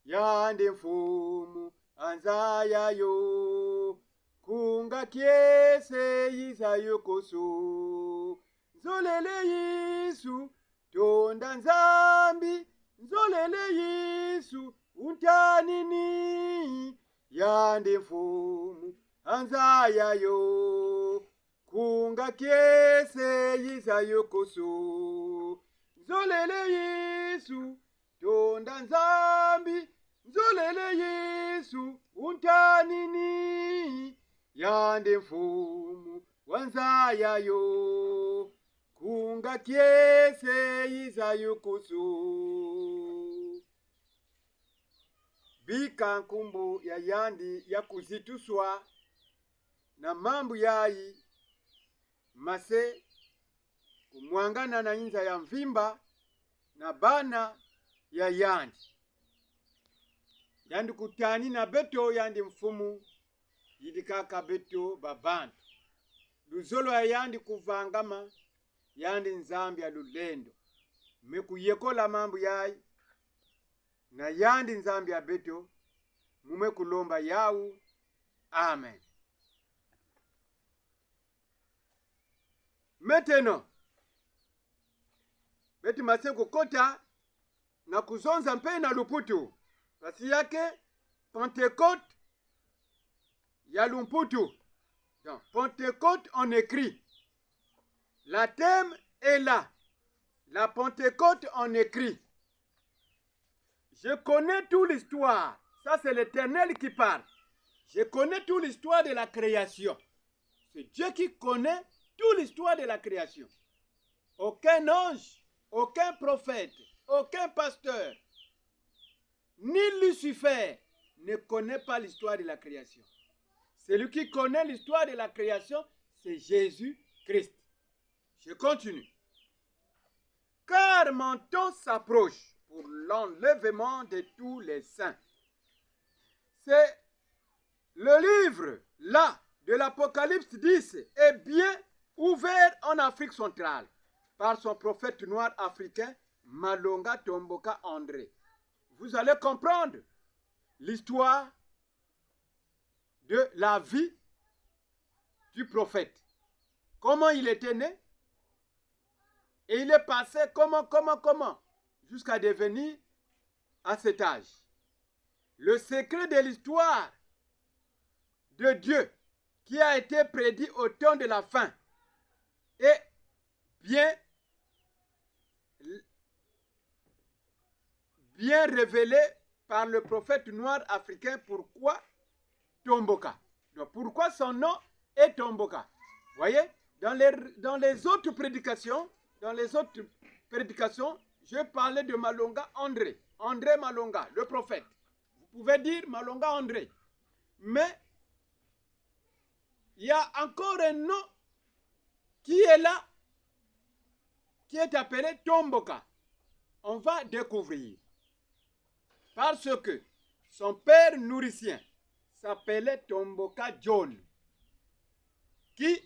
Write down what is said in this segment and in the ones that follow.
yande mfumu anzayayo kunga kiese yizayo koso nzolele Yesu tonda nzambi nzolele Yesu untanini yande mfumu anzayayo kunga kiese yizayo koso nzolele Yesu tonda nzambi nzolele Yesu untanini yande mfumu wanzayayo kunga kiese yizayo koso bika nkumbu ya yandi ya kuzituswa na mambu yayi mase kumwangana na inza ya mvimba na bana ya yandi kutani na beto yandi mfumu yidikaka beto babantu luzolo ya yandi kuvangama yandi nzambi ya lulendo mekuyekola mambu yayi na yandi nzambi ya beto mume kulomba yawu. Amen. Maintenant beti mase kukota na kuzonza mpe na luputu pasi yake Pentecôte ya lumputu. Donc Pentecôte en écrit. La thème est là. La Pentecôte en écrit. Je connais toute l'histoire. Ça c'est l'Éternel qui parle. Je connais toute l'histoire de la création. C'est Dieu qui connaît toute l'histoire de la création. Aucun ange, aucun prophète, aucun pasteur, ni Lucifer ne connaît pas l'histoire de la création. Celui qui connaît l'histoire de la création, c'est Jésus-Christ. Je continue. Car mon temps s'approche pour l'enlèvement de tous les saints. C'est le livre, là, de l'Apocalypse 10 est bien ouvert en Afrique centrale par son prophète noir africain Malonga Tomboka André. Vous allez comprendre l'histoire de la vie du prophète. Comment il était né et il est passé comment, jusqu'à devenir à cet âge. Le secret de l'histoire de Dieu qui a été prédit au temps de la fin est bien révélé par le prophète noir africain. Pourquoi Tomboka? Donc pourquoi son nom est Tomboka? Voyez, dans les autres prédications, je parlais de Malonga André Malonga, le prophète. Vous pouvez dire Malonga André. Mais il y a encore un nom qui est là, qui est appelé Tomboka. On va découvrir. Parce que son père nourricien s'appelait Tomboka John, qui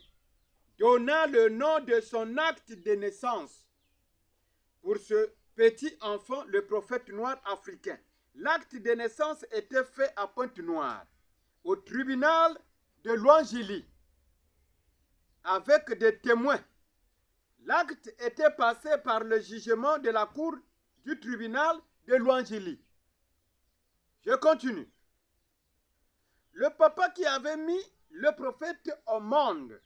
donna le nom de son acte de naissance pour ce petit enfant, le prophète noir africain. L'acte de naissance était fait à Pointe-Noire, au tribunal de Louangili, avec des témoins. L'acte était passé par le jugement de la cour du tribunal de Louangili. Je continue. Le papa qui avait mis le prophète au monde,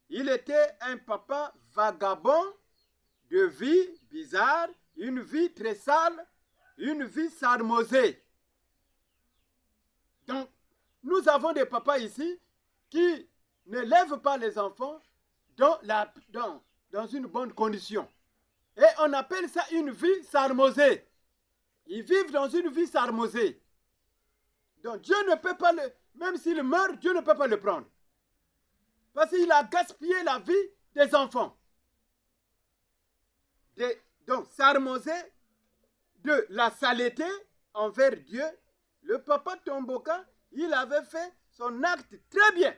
il était un papa vagabond, de vie bizarre, une vie très sale, une vie sarmosée. Donc, nous avons des papas ici qui ne lèvent pas les enfants dans une bonne condition. Et on appelle ça une vie sarmosée. Ils vivent dans une vie sarmosée. Donc Dieu ne peut pas même s'il meurt, Dieu ne peut pas le prendre. Parce qu'il a gaspillé la vie des enfants. Donc, s'armoser de la saleté envers Dieu, le papa Tomboka, il avait fait son acte très bien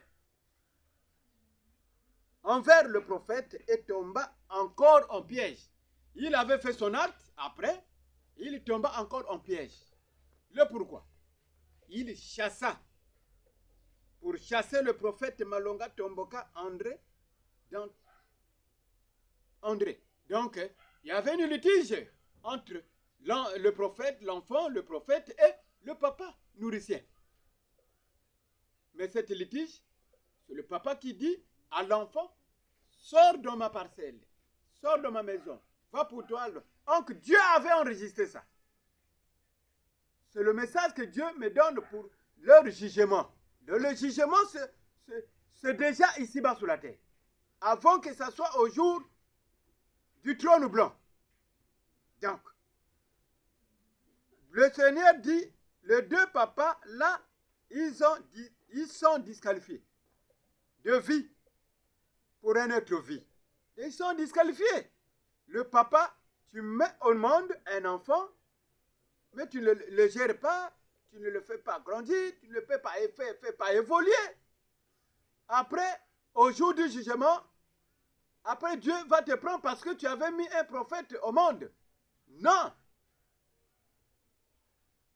envers le prophète et tomba encore en piège. Il avait fait son acte, après, il tomba encore en piège. Le pourquoi? Il chassa, pour chasser le prophète Malonga Tomboka André. Donc, il y avait une litige entre le prophète, l'enfant, le prophète et le papa nourricier. Mais cette litige, c'est le papa qui dit à l'enfant, sors de ma parcelle, sors de ma maison, va pour toi. Donc Dieu avait enregistré ça. C'est le message que Dieu me donne pour leur jugement. Le jugement, c'est déjà ici-bas sur la terre. Avant que ça soit au jour du trône blanc. Donc, le Seigneur dit, les deux papas, là, ils sont disqualifiés de vie pour un autre vie. Ils sont disqualifiés. Le papa, tu mets au monde un enfant, mais tu ne le gères pas, tu ne le fais pas grandir, tu ne le fais pas évoluer. Après, au jour du jugement, après Dieu va te prendre parce que tu avais mis un prophète au monde. Non.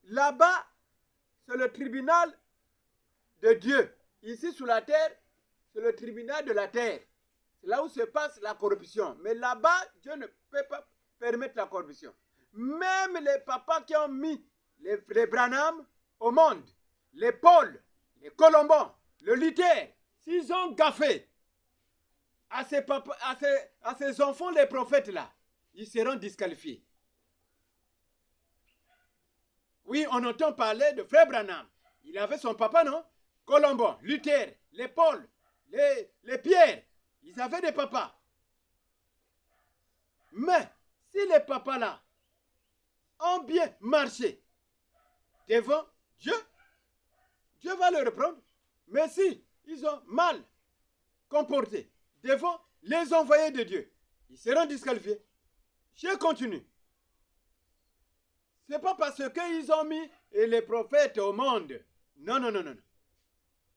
Là-bas, c'est le tribunal de Dieu. Ici, sur la terre, c'est le tribunal de la terre. C'est là où se passe la corruption. Mais là-bas, Dieu ne peut pas permettre la corruption. Même les papas qui ont mis les Branham au monde, les Paul, les Colombans, le Luther, s'ils ont gaffé à ces enfants, les prophètes là, ils seront disqualifiés. Oui, on entend parler de frère Branham. Il avait son papa, non? Colomban, Luther, les Paul, les Pierre, ils avaient des papas. Mais si les papas là ont bien marché devant Dieu, Dieu va le reprendre. Mais si ils ont mal comporté devant les envoyés de Dieu, ils seront disqualifiés. Je continue. Ce n'est pas parce qu'ils ont mis les prophètes au monde. Non, non, non, non.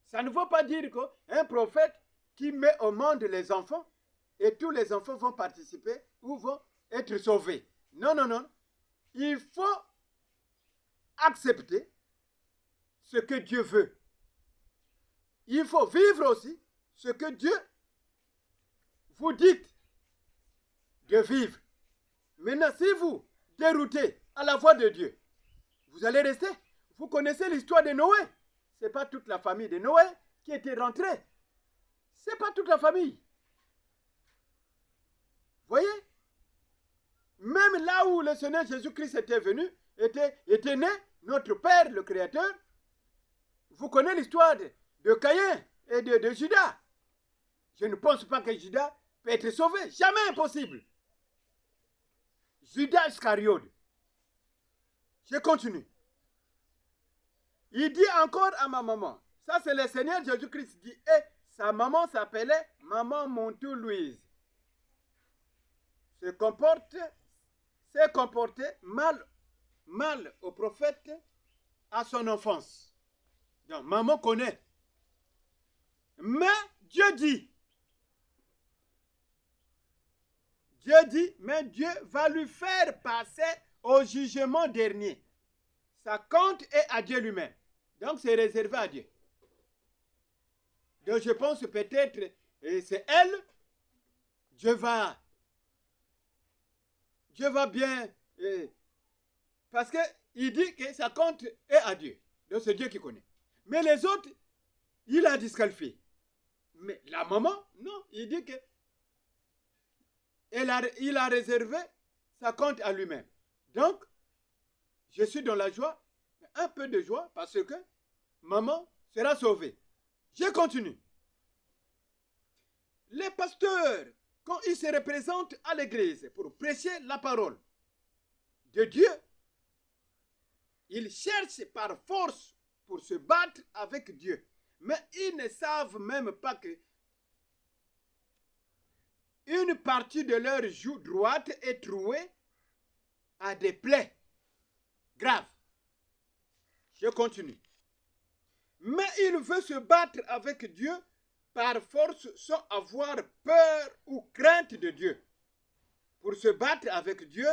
Ça ne veut pas dire qu'un prophète qui met au monde les enfants et tous les enfants vont participer ou vont être sauvés. Non, non, non. Il faut accepter ce que Dieu veut. Il faut vivre aussi ce que Dieu vous dit de vivre. Maintenant, si vous déroutez à la voix de Dieu, vous allez rester. Vous connaissez l'histoire de Noé. Ce n'est pas toute la famille de Noé qui était rentrée. Ce n'est pas toute la famille. Voyez? Même là où le Seigneur Jésus-Christ était venu, était né, notre Père, le Créateur, vous connaissez l'histoire de Caïn et de Judas. Je ne pense pas que Judas peut être sauvé. Jamais impossible. Judas Iscariote. Je continue. Il dit encore à ma maman, ça c'est le Seigneur Jésus-Christ dit, et sa maman s'appelait Maman Montou Louise. S'est comporté mal au prophète à son enfance. Donc, maman connaît. Mais Dieu dit, mais Dieu va lui faire passer au jugement dernier. Sa compte est à Dieu lui-même. Donc, c'est réservé à Dieu. Donc, je pense peut-être, c'est elle, Dieu va bien, parce qu'il dit que sa compte est à Dieu. Donc, c'est Dieu qui connaît. Mais les autres, il a disqualifié. Mais la maman, non, il dit que il a réservé sa compte à lui-même. Donc, je suis dans la joie, un peu de joie, parce que maman sera sauvée. Je continue. Les pasteurs, quand ils se représentent à l'église pour prêcher la parole de Dieu, ils cherchent par force pour se battre avec Dieu. Mais ils ne savent même pas que une partie de leur joue droite est trouée à des plaies graves. Je continue. Mais il veut se battre avec Dieu par force sans avoir peur ou crainte de Dieu. Pour se battre avec Dieu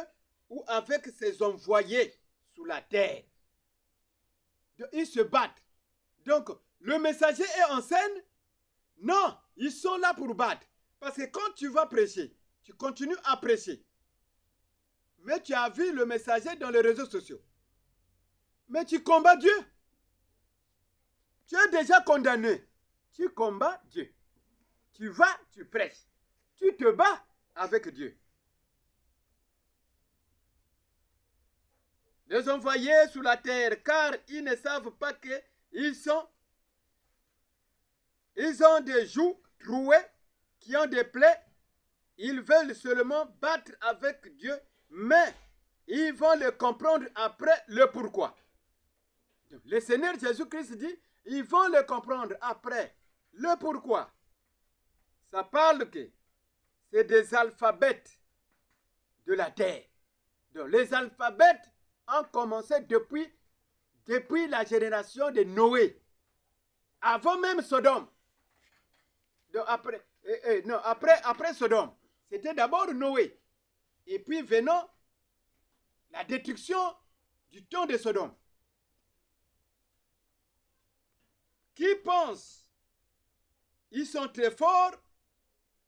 ou avec ses envoyés sous la terre. Ils se battent. Donc, le messager est en scène? Non, ils sont là pour battre. Parce que quand tu vas prêcher, tu continues à prêcher. Mais tu as vu le messager dans les réseaux sociaux. Mais tu combats Dieu. Tu es déjà condamné. Tu combats Dieu. Tu vas, tu prêches. Tu te bats avec Dieu. Les envoyer sur la terre, car ils ne savent pas qu'ils ont des joues trouées, qui ont des plaies. Ils veulent seulement battre avec Dieu, mais ils vont le comprendre après le pourquoi. Le Seigneur Jésus-Christ dit, ils vont le comprendre après le pourquoi. Ça parle que c'est des alphabets de la terre. Donc, les alphabets ont commencé depuis la génération de Noé, avant même Sodome. Donc, après Sodome, c'était d'abord Noé. Et puis venant la destruction du temps de Sodome. Qui pensent ils sont très forts,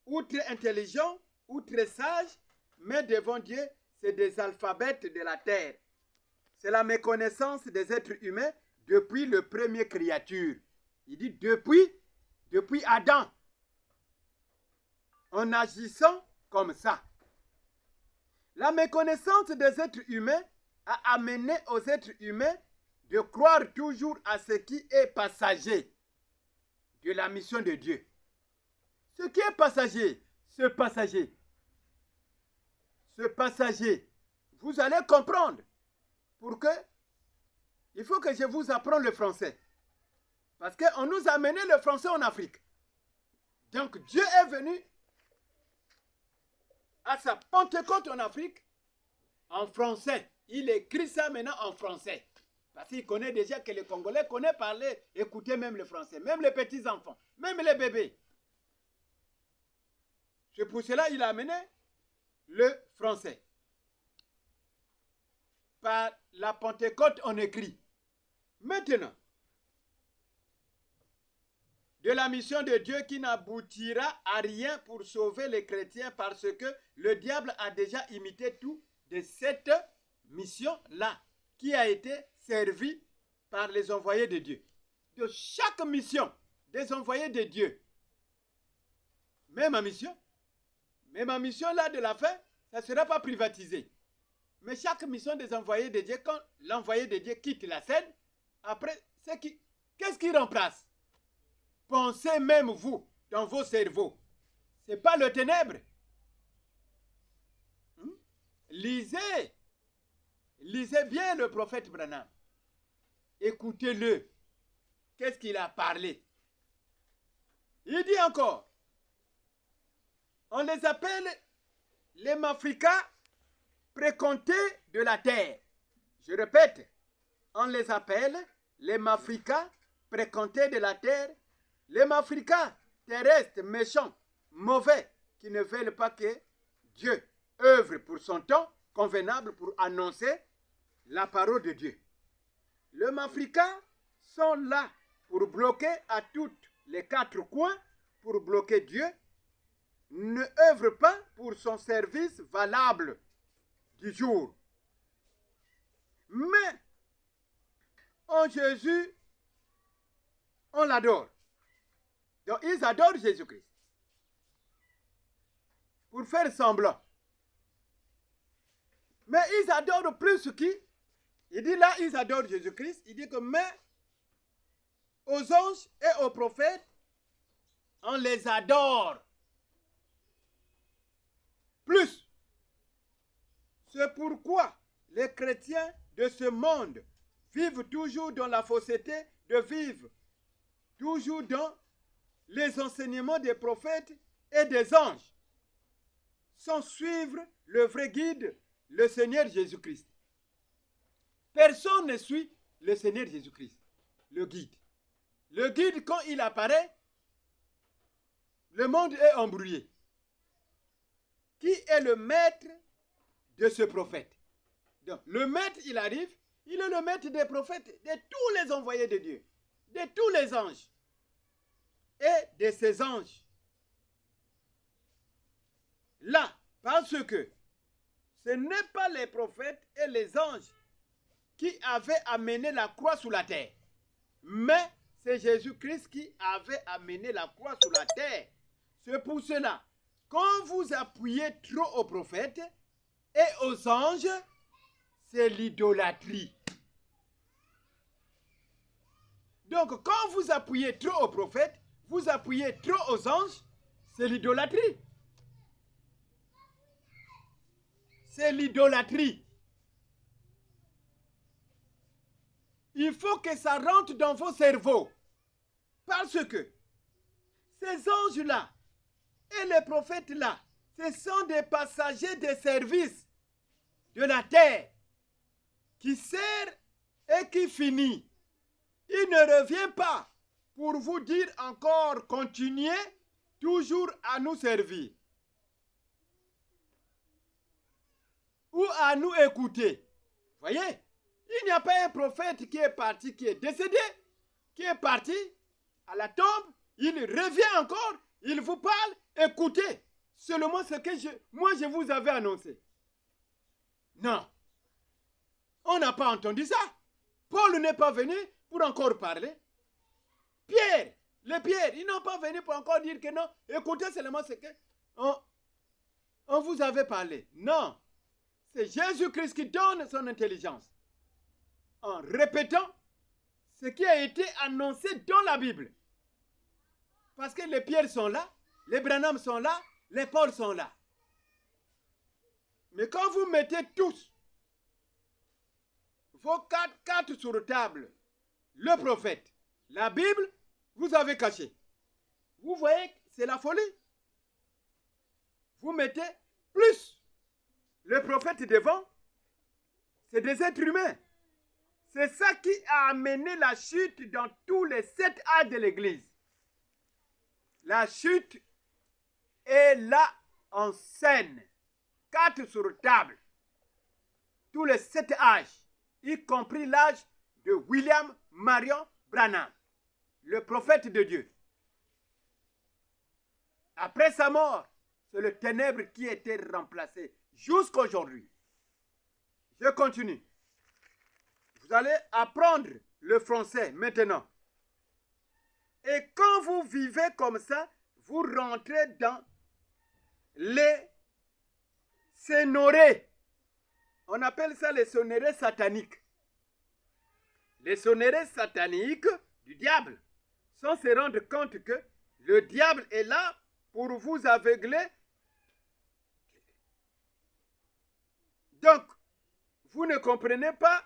ou très intelligents, ou très sages, mais devant Dieu, c'est des alphabets de la terre. C'est la méconnaissance des êtres humains depuis le premier créature. Il dit depuis Adam. En agissant comme ça. La méconnaissance des êtres humains a amené aux êtres humains de croire toujours à ce qui est passager de la mission de Dieu. Ce qui est passager, ce passager, vous allez comprendre. Pour que, il faut que je vous apprenne le français. Parce qu'on nous a amené le français en Afrique. Donc Dieu est venu à sa Pentecôte en Afrique en français. Il écrit ça maintenant en français. Parce qu'il connaît déjà que les Congolais connaissent parler, écouter même le français. Même les petits-enfants, même les bébés. C'est pour cela qu'il a amené le français. Par la Pentecôte, on écrit. Maintenant, de la mission de Dieu qui n'aboutira à rien pour sauver les chrétiens parce que le diable a déjà imité tout de cette mission-là qui a été servie par les envoyés de Dieu. De chaque mission des envoyés de Dieu, même ma mission là de la fin, ça ne sera pas privatisé. Mais chaque mission des envoyés de Dieu, quand l'envoyé de Dieu quitte la scène, après, qu'est-ce qui remplace? Pensez même vous, dans vos cerveaux. Ce n'est pas le ténèbre. Lisez bien le prophète Branham. Écoutez-le. Qu'est-ce qu'il a parlé? Il dit encore, on les appelle les Mafrikas précomptés de la terre. Je répète, on les appelle les Mafrikas précomptés de la terre. Les Mafrikas terrestres, méchants, mauvais, qui ne veulent pas que Dieu œuvre pour son temps convenable pour annoncer la parole de Dieu. Les Mafrikas sont là pour bloquer à tous les quatre coins, pour bloquer Dieu, ne œuvre pas pour son service valable du jour. Mais en Jésus, on l'adore. Donc ils adorent Jésus-Christ. Pour faire semblant. Mais ils adorent plus qui? Il dit là, ils adorent Jésus-Christ. Il dit que mais aux anges et aux prophètes, on les adore. Plus. C'est pourquoi les chrétiens de ce monde vivent toujours dans la fausseté de vivre, toujours dans les enseignements des prophètes et des anges, sans suivre le vrai guide, le Seigneur Jésus-Christ. Personne ne suit le Seigneur Jésus-Christ, le guide. Le guide, quand il apparaît, le monde est embrouillé. Qui est le maître de ce prophète? Donc, le maître, il arrive, Il est le maître des prophètes, de tous les envoyés de Dieu, de tous les anges et de ses anges. Là, parce que ce n'est pas les prophètes et les anges qui avaient amené la croix sur la terre, mais c'est Jésus-Christ qui avait amené la croix sur la terre. C'est pour cela, quand vous appuyez trop aux prophètes et aux anges, c'est l'idolâtrie. Donc, quand vous appuyez trop aux prophètes, vous appuyez trop aux anges, c'est l'idolâtrie. C'est l'idolâtrie. Il faut que ça rentre dans vos cerveaux. Parce que ces anges-là et les prophètes-là, ce sont des passagers de service de la terre qui sert et qui finit. Il ne revient pas pour vous dire encore continuez toujours à nous servir ou à nous écouter. Voyez, il n'y a pas un prophète qui est parti, qui est décédé, qui est parti à la tombe, il revient encore, il vous parle, écoutez seulement ce que je vous avais annoncé. Non, on n'a pas entendu ça. Paul n'est pas venu pour encore parler. Pierre, ils n'ont pas venu pour encore dire que non, écoutez seulement ce que on vous avait parlé. Non, c'est Jésus-Christ qui donne son intelligence en répétant ce qui a été annoncé dans la Bible. Parce que les Pierres sont là, les Branham sont là, les Paul sont là. Mais quand vous mettez tous vos quatre cartes sur la table, le prophète, la Bible, vous avez caché. Vous voyez, c'est la folie. Vous mettez plus le prophète devant, c'est des êtres humains. C'est ça qui a amené la chute dans tous les 7 âges de l'Église. La chute est là en scène. 4 sur table. Tous les 7 âges, y compris l'âge de William Marion Branham, le prophète de Dieu. Après sa mort, c'est le ténèbre qui a été remplacé jusqu'à aujourd'hui. Je continue. Vous allez apprendre le français maintenant. Et quand vous vivez comme ça, vous rentrez dans les sonneries. On appelle ça les sonneries sataniques. Les sonneries sataniques du diable, sans se rendre compte que le diable est là pour vous aveugler. Donc, vous ne comprenez pas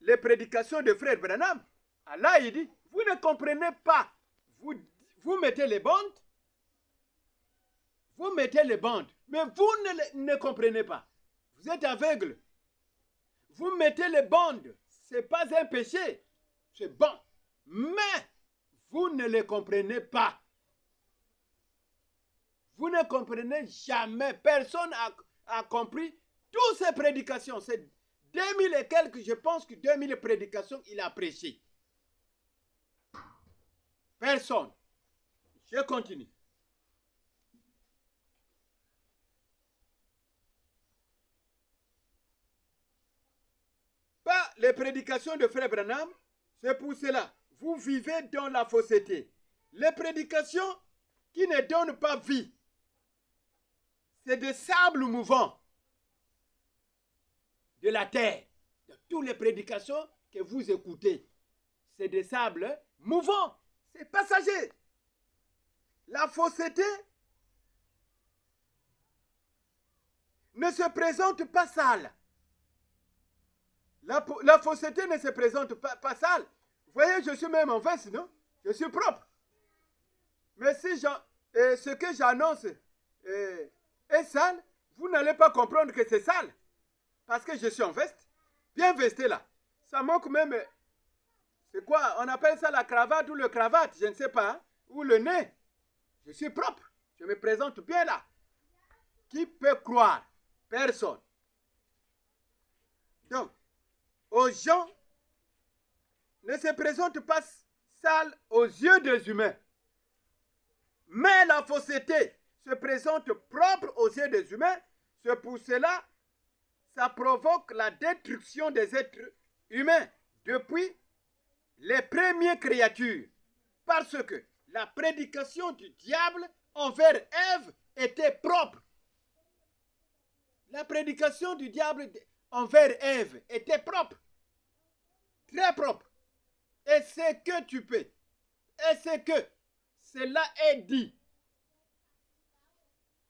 les prédications de frère Branham. Allah, il dit, vous ne comprenez pas. Vous mettez les bandes. Vous mettez les bandes. Mais vous ne comprenez pas. Vous êtes aveugle. Vous mettez les bandes. Ce n'est pas un péché. C'est bon. Mais vous ne les comprenez pas. Vous ne comprenez jamais. Personne n'a compris toutes ces prédications. C'est 2000 et quelques, je pense que 2000 prédications il a prêché. Personne. Je continue. Pas les prédications de frère Branham, c'est pour cela. Vous vivez dans la fausseté. Les prédications qui ne donnent pas vie, c'est des sables mouvants de la terre. De toutes les prédications que vous écoutez, c'est des sables mouvants. C'est passager. La fausseté ne se présente pas sale. La fausseté ne se présente pas sale. Vous voyez, je suis même en veste, non? Je suis propre. Mais si ce que j'annonce est sale, vous n'allez pas comprendre que c'est sale. Parce que je suis en veste. Bien vesté là. Ça manque même... C'est quoi? On appelle ça la cravate ou le cravate, je ne sais pas. Hein? Ou le nez. Je suis propre. Je me présente bien là. Qui peut croire? Personne. Donc, aux gens ne se présente pas sale aux yeux des humains. Mais la fausseté se présente propre aux yeux des humains. C'est pour cela, ça provoque la destruction des êtres humains depuis les premières créatures. Parce que la prédication du diable envers Ève était propre. La prédication du diable envers Ève était propre. Très propre. Et c'est que tu peux. Et c'est que cela est dit.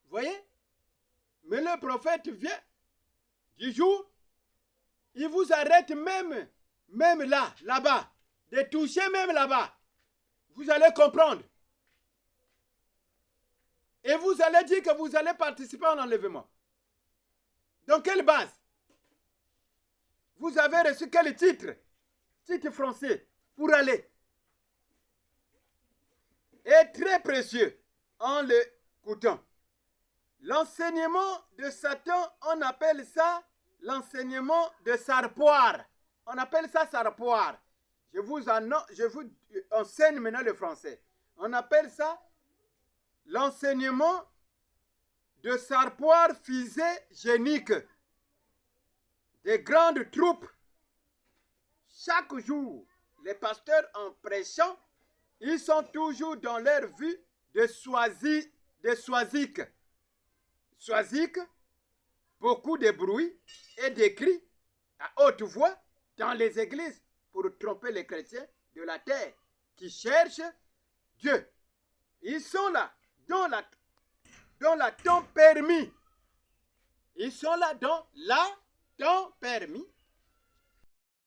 Vous voyez? Mais le prophète vient du jour, il vous arrête même là-bas, de toucher même là-bas. Vous allez comprendre. Et vous allez dire que vous allez participer à l'enlèvement. Dans quelle base? Vous avez reçu quel titre? Titre français pour aller. Et très précieux en l'écoutant. L'enseignement de Satan, on appelle ça l'enseignement de Sarpoir. On appelle ça Sarpoir. Je vous enseigne maintenant le français. On appelle ça l'enseignement de Sarpoir physé-génique. Des grandes troupes. Chaque jour, les pasteurs en prêchant, ils sont toujours dans leur vue de Swazik. Swazik, beaucoup de bruit et de cris à haute voix dans les églises pour tromper les chrétiens de la terre qui cherchent Dieu. Ils sont là dans la temps permis. Ils sont là dans la temps permis